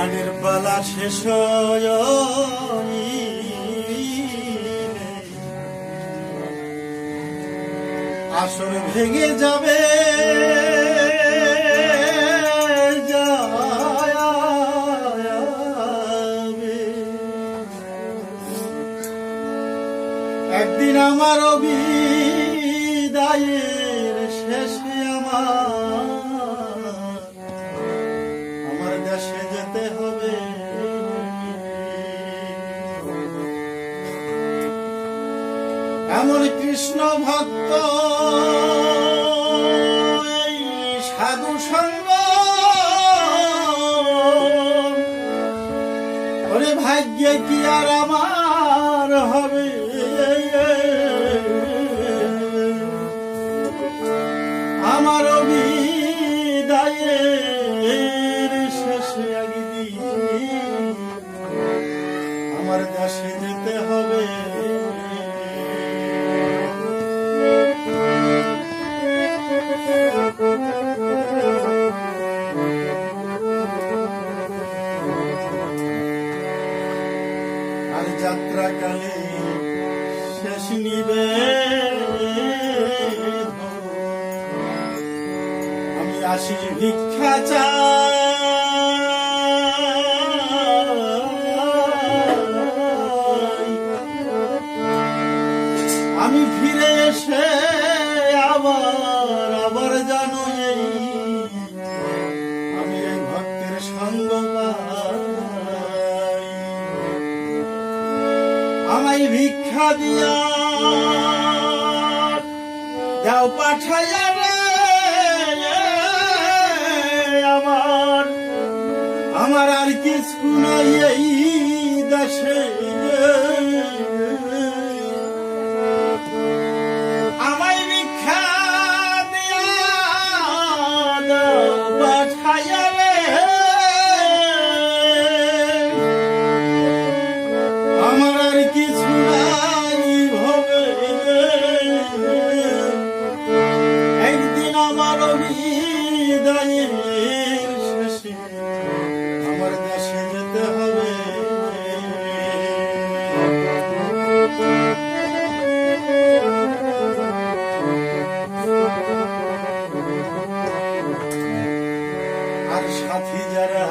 গানের পালা শেষ হয়নি, আসর ভেঙে যাবে একদিন আমার বিদায়ের শেষে আমার দেশে যেতে হবে। এমন কৃষ্ণ ভক্ত এই সাধু সঙ্গ ওরে ভাগ্যে কি আর আমার হবে। আমার বিদায়ের শেষে একদিন আমার দেশে যেতে হবে। আর যাত্রাকালে শেষ নিবে আমি আসি ভিক্ষা চাই, আমি ফিরে এসে আবার জানো আমি এই ভক্তের সঙ্গ পাই। আমায় ভিক্ষা দিয়া যাও পাঠাইয়া রে আমার আর কিছু নাই এই দেশে। আমায় ভিক্ষা দিয়া দাও পাঠাইয়া রে আমার আর কিছু নাই হবে। একদিন আমার বিদায়ের শেষে আমার দেশে যেতে হবে। আর সাথী যারা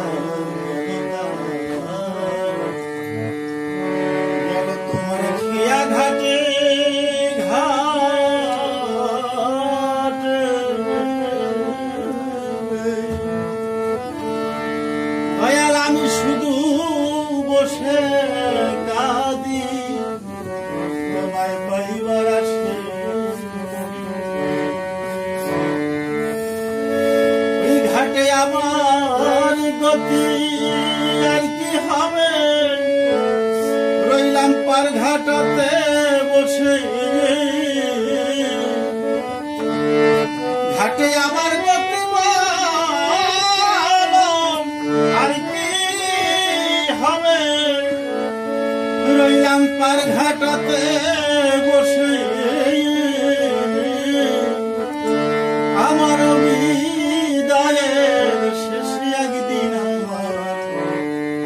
গেল তোমার খেয়া ঘাটে দয়াল আমি শুধু বসে কাঁদি তোমায় পাইবার আসে। ওই ঘাটে আমার গতি আর কি হবে, রইলাম পার ঘাটাতে বসে। ঘাটে আমার গতি আর কি হবে, রইলাম পার ঘাটাতে বসে। আমার বিদায়ের শেষে একদিন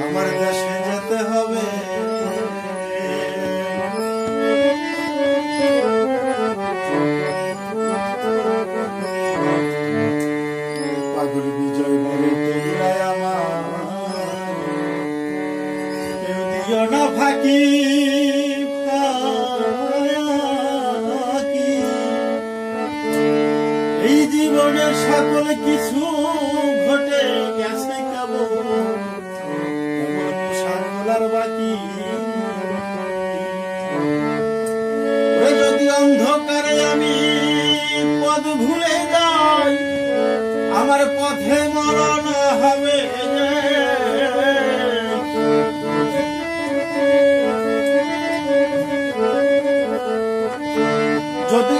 আমার দেশে যেতে হবে। পাগল বিজয় বলে তোমরা আমার কেউ দিও না ফাঁকি, এই জীবনের সকল কিছু ঘটে গেছে কেবল সাগলার বাকি। যদি অন্ধকারে আমি পথ ভুলে যাই আমার পথে মরণ হবে। যদি